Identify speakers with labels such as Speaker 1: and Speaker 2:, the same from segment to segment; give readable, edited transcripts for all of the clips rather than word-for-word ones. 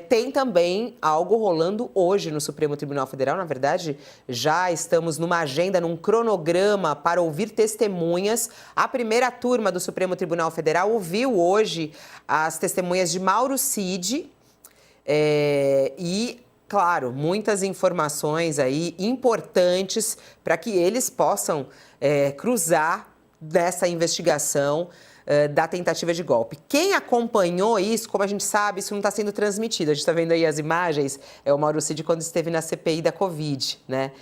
Speaker 1: Tem também algo rolando hoje no Supremo Tribunal Federal. Na verdade, já estamos numa agenda, num cronograma para ouvir testemunhas. A primeira turma do Supremo Tribunal Federal ouviu hoje as testemunhas de Mauro Cid e, claro, muitas informações aí importantes para que eles possam cruzar dessa investigação da tentativa de golpe. Quem acompanhou isso, como a gente sabe, isso não está sendo transmitido. A gente está vendo aí as imagens, o Mauro Cid quando esteve na CPI da Covid, né?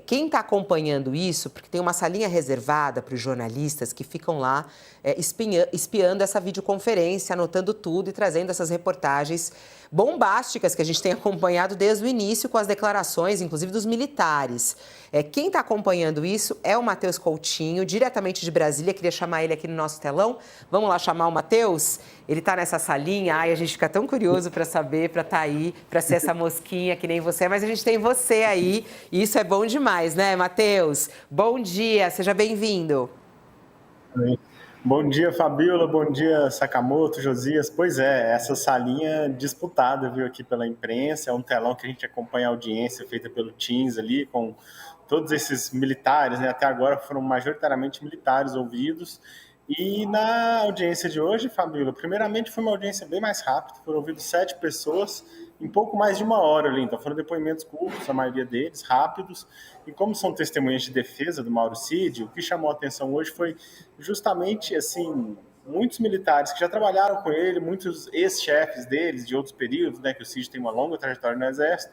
Speaker 1: Quem está acompanhando isso, porque tem uma salinha reservada para os jornalistas que ficam lá espiando essa videoconferência, anotando tudo e trazendo essas reportagens bombásticas que a gente tem acompanhado desde o início com as declarações, inclusive dos militares. Quem está acompanhando isso é o Matheus Coutinho, diretamente de Brasília. Queria chamar ele aqui no nosso telão. Vamos lá chamar o Matheus? Ele está nessa salinha. Ai, a gente fica tão curioso para saber, para estar aí, para ser essa mosquinha que nem você, mas a gente tem você aí e isso é bom demais, né, Matheus? Bom dia, seja bem-vindo.
Speaker 2: Bom dia, Fabíola. Bom dia, Sakamoto, Josias. Pois é, essa salinha disputada, viu, aqui pela imprensa. É um telão que a gente acompanha a audiência feita pelo Teams ali, com todos esses militares, né? Até agora foram majoritariamente militares ouvidos. E na audiência de hoje, Fabíola, primeiramente foi uma audiência bem mais rápida. Foram ouvidos 7 pessoas em pouco mais de 1 hora ali. Então foram depoimentos curtos, a maioria deles, rápidos. E como são testemunhas de defesa do Mauro Cid, o que chamou a atenção hoje foi justamente, assim, muitos militares que já trabalharam com ele, muitos ex-chefes deles de outros períodos, né, que o Cid tem uma longa trajetória no Exército,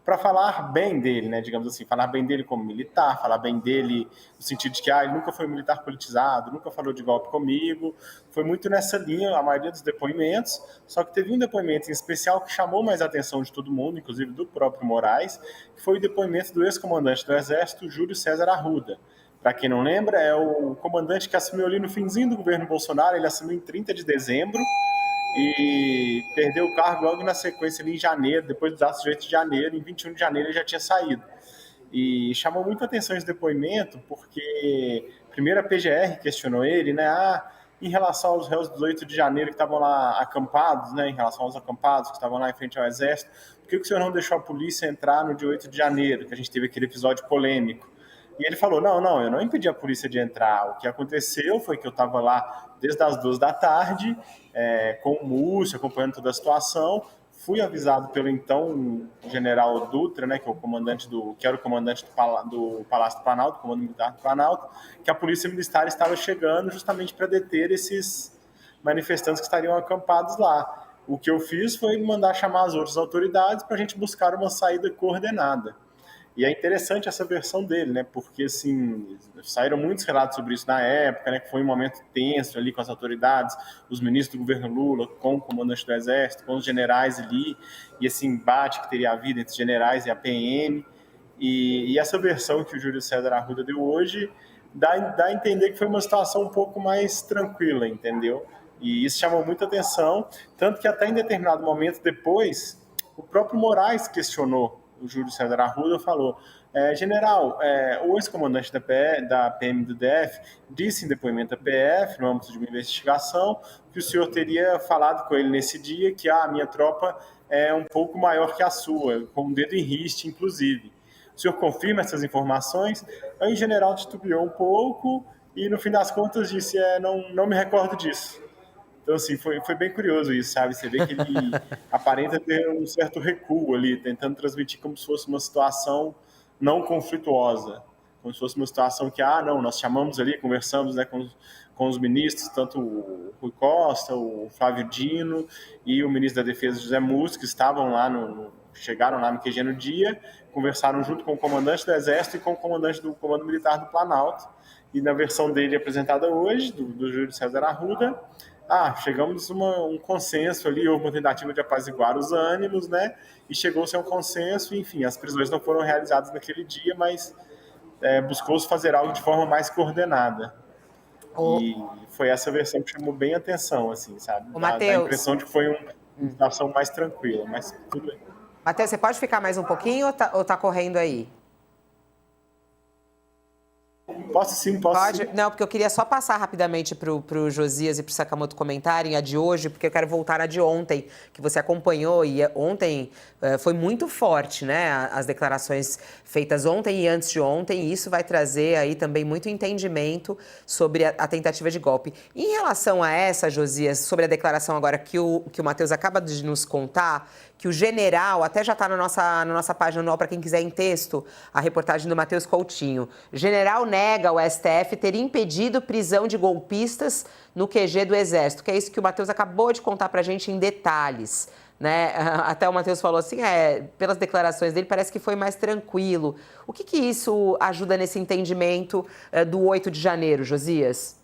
Speaker 2: para falar bem dele, né, digamos assim, falar bem dele como militar, falar bem dele no sentido de que ele nunca foi um militar politizado, nunca falou de golpe comigo. Foi muito nessa linha a maioria dos depoimentos, só que teve um depoimento em especial que chamou mais a atenção de todo mundo, inclusive do próprio Moraes, que foi o depoimento do ex-comandante do Exército, Júlio César Arruda. Para quem não lembra, é o comandante que assumiu ali no finzinho do governo Bolsonaro. Ele assumiu em 30 de dezembro e perdeu o cargo logo na sequência ali em janeiro, depois dos atos de 8 de janeiro. Em 21 de janeiro ele já tinha saído. E chamou muita atenção esse depoimento porque primeiro a PGR questionou ele, né? Em relação aos réus do 8 de janeiro que estavam lá acampados, né? Em relação aos acampados que estavam lá em frente ao Exército, por que o senhor não deixou a polícia entrar no dia 8 de janeiro, que a gente teve aquele episódio polêmico? E ele falou, não, eu não impedi a polícia de entrar. O que aconteceu foi que eu estava lá desde as 2 da tarde, com o Múcio, acompanhando toda a situação. Fui avisado pelo então general Dutra, né, que era o comandante do Palácio do Planalto, comando militar do Planalto, que a polícia militar estava chegando justamente para deter esses manifestantes que estariam acampados lá. O que eu fiz foi mandar chamar as outras autoridades para a gente buscar uma saída coordenada. E é interessante essa versão dele, né? Porque, assim, saíram muitos relatos sobre isso na época, né? Que foi um momento tenso ali com as autoridades, os ministros do governo Lula, com o comandante do Exército, com os generais ali, e esse embate que teria havido entre os generais e a PM. E essa versão que o Júlio César Arruda deu hoje dá a entender que foi uma situação um pouco mais tranquila, entendeu? E isso chamou muita atenção, tanto que até em determinado momento depois, o próprio Moraes questionou o Júlio César Arruda, falou, general, o ex-comandante da PM do DF disse em depoimento à PF, no âmbito de uma investigação, que o senhor teria falado com ele nesse dia que a minha tropa é um pouco maior que a sua, com o dedo em riste, inclusive. O senhor confirma essas informações? Aí o general titubeou um pouco e, no fim das contas, disse, não me recordo disso. Então, assim, foi bem curioso isso, sabe? Você vê que ele aparenta ter um certo recuo ali, tentando transmitir como se fosse uma situação não conflituosa, como se fosse uma situação que, não, nós chamamos ali, conversamos, né, com os ministros, tanto o Rui Costa, o Flávio Dino e o ministro da Defesa, José Múcio, que estavam lá, chegaram lá no QG no dia, conversaram junto com o comandante do Exército e com o comandante do Comando Militar do Planalto. E na versão dele apresentada hoje, do Júlio César Arruda, chegamos a um consenso ali, houve uma tentativa de apaziguar os ânimos, né? E chegou-se a um consenso, e, enfim, as prisões não foram realizadas naquele dia, mas buscou-se fazer algo de forma mais coordenada. E foi essa versão que chamou bem a atenção, assim, sabe? Dá a impressão de que foi uma situação mais tranquila, mas tudo bem.
Speaker 1: Matheus, você pode ficar mais um pouquinho ou tá correndo aí?
Speaker 2: Posso sim, posso
Speaker 1: Pode?
Speaker 2: sim.
Speaker 1: Não, porque eu queria só passar rapidamente para o Josias e para o Sakamoto comentarem a de hoje, porque eu quero voltar à de ontem, que você acompanhou, e ontem foi muito forte, né? As declarações feitas ontem e antes de ontem, e isso vai trazer aí também muito entendimento sobre a tentativa de golpe. Em relação a essa, Josias, sobre a declaração agora que o Matheus acaba de nos contar, que o general, até já está na nossa página anual para quem quiser em texto, a reportagem do Matheus Coutinho. General nega ao STF ter impedido prisão de golpistas no QG do Exército, que é isso que o Matheus acabou de contar para a gente em detalhes. Né? Até o Matheus falou assim, pelas declarações dele parece que foi mais tranquilo. O que isso ajuda nesse entendimento do 8 de janeiro, Josias?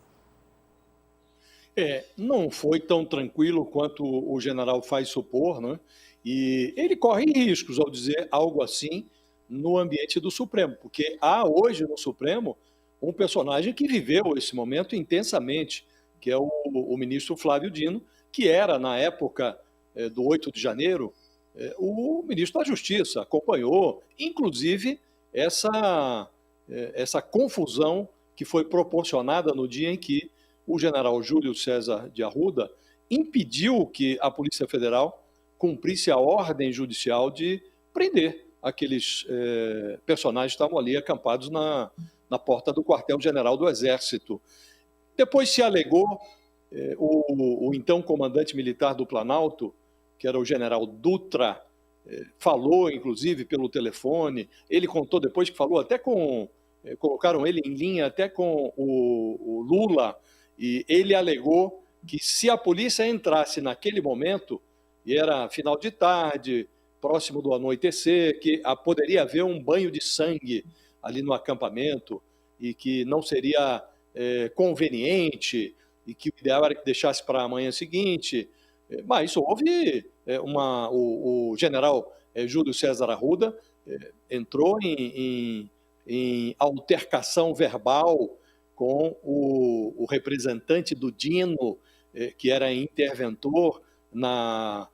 Speaker 3: Não foi tão tranquilo quanto o general faz supor, né? E ele corre riscos ao dizer algo assim no ambiente do Supremo, porque há hoje no Supremo um personagem que viveu esse momento intensamente, que é o ministro Flávio Dino, que era, na época do 8 de janeiro, o ministro da Justiça, acompanhou, inclusive, essa confusão que foi proporcionada no dia em que o general Júlio César de Arruda impediu que a Polícia Federal cumprisse a ordem judicial de prender aqueles personagens que estavam ali acampados na porta do quartel-general do Exército. Depois se alegou, o então comandante militar do Planalto, que era o general Dutra, falou, inclusive, pelo telefone. Ele contou depois que falou até colocaram ele em linha até com o Lula, e ele alegou que se a polícia entrasse naquele momento, e era final de tarde, próximo do anoitecer, que poderia haver um banho de sangue ali no acampamento e que não seria conveniente e que o ideal era que deixasse para a manhã seguinte. Mas houve o general Júlio César Arruda entrou em altercação verbal com o representante do Dino, que era interventor na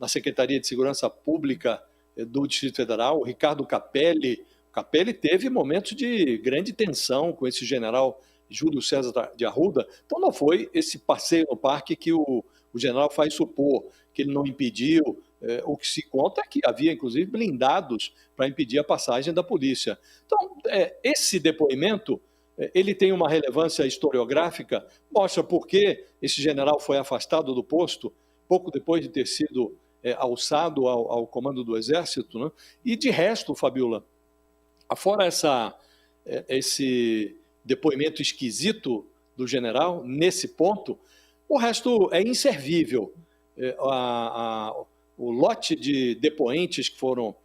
Speaker 3: Secretaria de Segurança Pública do Distrito Federal, o Ricardo Capelli. O Capelli teve momentos de grande tensão com esse general Júlio César de Arruda. Então não foi esse passeio no parque que o general faz supor, que ele não impediu. O que se conta é que havia, inclusive, blindados para impedir a passagem da polícia. Então, esse depoimento ele tem uma relevância historiográfica, mostra por que esse general foi afastado do posto pouco depois de ter sido alçado ao comando do Exército, né? E de resto, Fabiola, fora esse depoimento esquisito do general, nesse ponto, o resto é inservível. O lote de depoentes que foram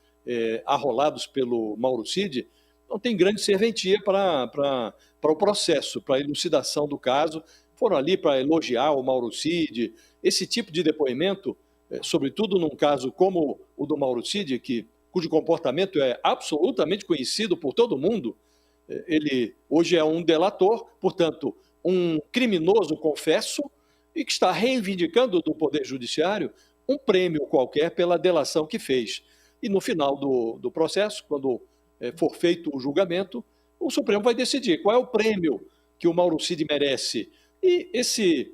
Speaker 3: arrolados pelo Mauro Cid não tem grande serventia para o processo, para a elucidação do caso. Foram ali para elogiar o Mauro Cid. Esse tipo de depoimento, sobretudo num caso como o do Mauro Cid, cujo comportamento é absolutamente conhecido por todo mundo, ele hoje é um delator, portanto, um criminoso confesso, e que está reivindicando do Poder Judiciário um prêmio qualquer pela delação que fez. E no final do processo, quando for feito o julgamento, o Supremo vai decidir qual é o prêmio que o Mauro Cid merece. E esse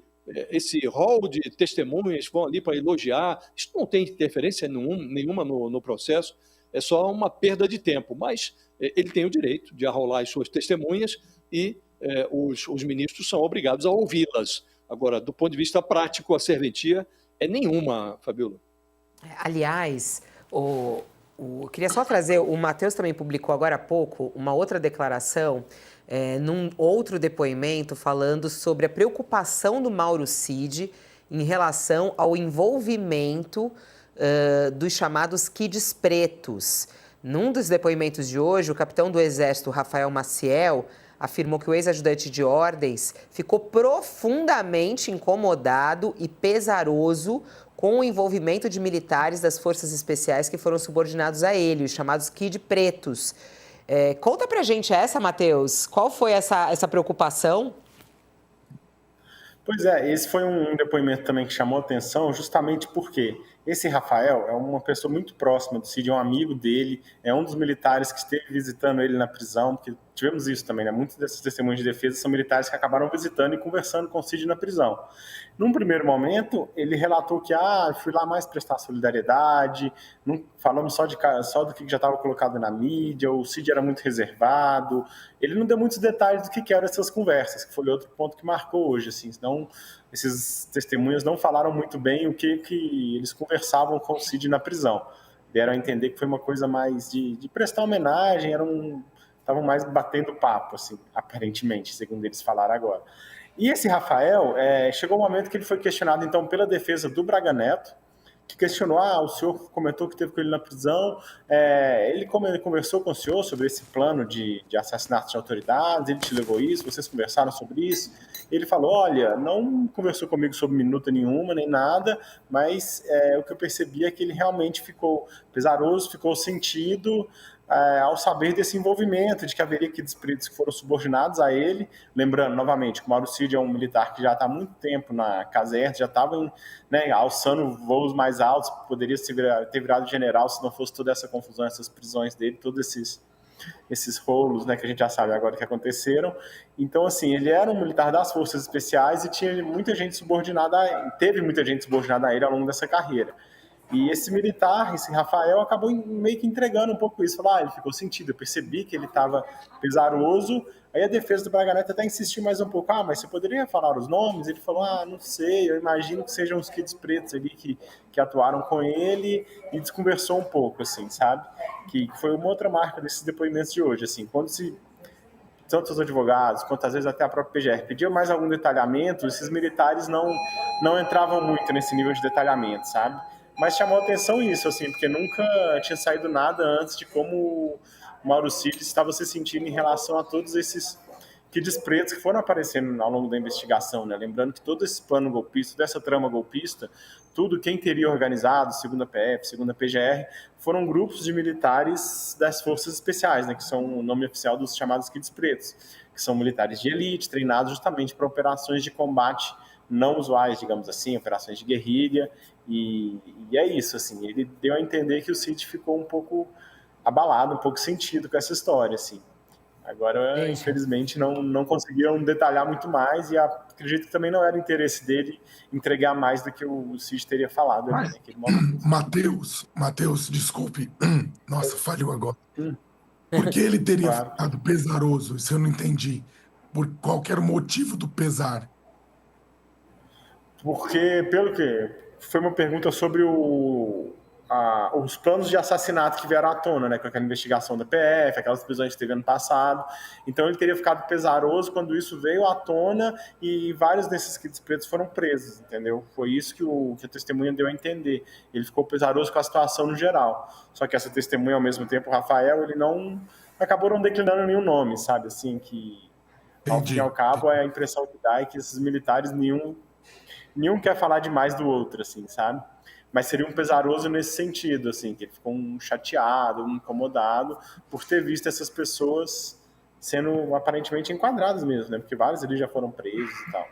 Speaker 3: rol de testemunhas vão ali para elogiar. Isso não tem interferência nenhuma no processo, é só uma perda de tempo. Mas ele tem o direito de arrolar as suas testemunhas e os ministros são obrigados a ouvi-las. Agora, do ponto de vista prático, a serventia é nenhuma, Fabiola.
Speaker 1: Aliás, eu queria só trazer, o Matheus também publicou agora há pouco uma outra declaração, num outro depoimento, falando sobre a preocupação do Mauro Cid em relação ao envolvimento dos chamados kids pretos. Num dos depoimentos de hoje, o capitão do Exército, Rafael Maciel, afirmou que o ex-ajudante de ordens ficou profundamente incomodado e pesaroso com o envolvimento de militares das forças especiais que foram subordinados a ele, os chamados Kid Pretos. Conta pra gente essa, Matheus. Qual foi essa preocupação?
Speaker 2: Pois esse foi um depoimento também que chamou atenção, justamente porque esse Rafael é uma pessoa muito próxima do Cid, é um amigo dele, é um dos militares que esteve visitando ele na prisão, porque tivemos isso também, né? Muitos desses testemunhos de defesa são militares que acabaram visitando e conversando com o Cid na prisão. Num primeiro momento, ele relatou que fui lá mais prestar solidariedade, não, falamos só do que já estava colocado na mídia, o Cid era muito reservado. Ele não deu muitos detalhes do que eram essas conversas, que foi outro ponto que marcou hoje, assim, senão esses testemunhas não falaram muito bem o que eles conversavam com o Cid na prisão. Deram a entender que foi uma coisa mais de prestar homenagem, estavam mais batendo papo, assim, aparentemente, segundo eles falaram agora. E esse Rafael, chegou um momento que ele foi questionado, então, pela defesa do Braga Neto, que questionou, o senhor comentou que teve com ele na prisão, ele conversou com o senhor sobre esse plano de assassinato de autoridades, ele te levou isso, vocês conversaram sobre isso? Ele falou, olha, não conversou comigo sobre minuta nenhuma, nem nada, mas o que eu percebi é que ele realmente ficou pesaroso, ficou sentido, ao saber desse envolvimento, de que haveria aqueles peritos que foram subordinados a ele. Lembrando, novamente, que o Mauro Cid é um militar que já está há muito tempo na caserna, já estava alçando voos mais altos, poderia ter virado general se não fosse toda essa confusão, essas prisões dele, todos esses rolos, né, que a gente já sabe agora que aconteceram. Então, assim, ele era um militar das Forças Especiais e teve muita gente subordinada a ele ao longo dessa carreira. E esse militar, esse Rafael, acabou meio que entregando um pouco isso. Falou, ele ficou sentido, eu percebi que ele estava pesaroso. Aí a defesa do Braga Neto até insistiu mais um pouco. Mas você poderia falar os nomes? Ele falou, não sei, eu imagino que sejam os kids pretos ali que atuaram com ele, e desconversou um pouco, assim, sabe? Que foi uma outra marca desses depoimentos de hoje, assim, quando tanto os advogados, quanto às vezes até a própria PGR pediam mais algum detalhamento, esses militares não entravam muito nesse nível de detalhamento, sabe? Mas chamou atenção isso, assim, porque nunca tinha saído nada antes de como o Mauro Cid estava se sentindo em relação a todos esses kids pretos que foram aparecendo ao longo da investigação, né? Lembrando que todo esse plano golpista, dessa trama golpista, tudo quem teria organizado, segundo a PF, segundo a PGR, foram grupos de militares das Forças Especiais, né? Que são o nome oficial dos chamados kids pretos, que são militares de elite, treinados justamente para operações de combate não usuais, digamos assim, operações de guerrilha, e é isso, assim, ele deu a entender que o Cid ficou um pouco abalado, um pouco sentido com essa história, assim. Agora, infelizmente, não conseguiram detalhar muito mais, e acredito que também não era interesse dele entregar mais do que o Cid teria falado ali naquele momento.
Speaker 4: Matheus, desculpe, nossa, falhou agora. Por que ele teria ficado pesaroso? Isso eu não entendi. Por qualquer motivo do pesar?
Speaker 2: Porque, pelo que foi uma pergunta sobre os planos de assassinato que vieram à tona, né, com aquela investigação da PF, aquelas prisões que teve ano passado. Então ele teria ficado pesaroso quando isso veio à tona e vários desses kids pretos foram presos, entendeu? Foi isso que a testemunha deu a entender. Ele ficou pesaroso com a situação no geral. Só que essa testemunha, ao mesmo tempo, o Rafael, ele acabou não declinando nenhum nome, sabe? Assim, que ao fim e ao cabo a impressão que dá é que esses militares nenhum quer falar demais do outro, assim, sabe? Mas seria um pesaroso nesse sentido, assim, que ele ficou chateado, incomodado por ter visto essas pessoas sendo aparentemente enquadradas mesmo, né? Porque vários ali já foram presos e tal.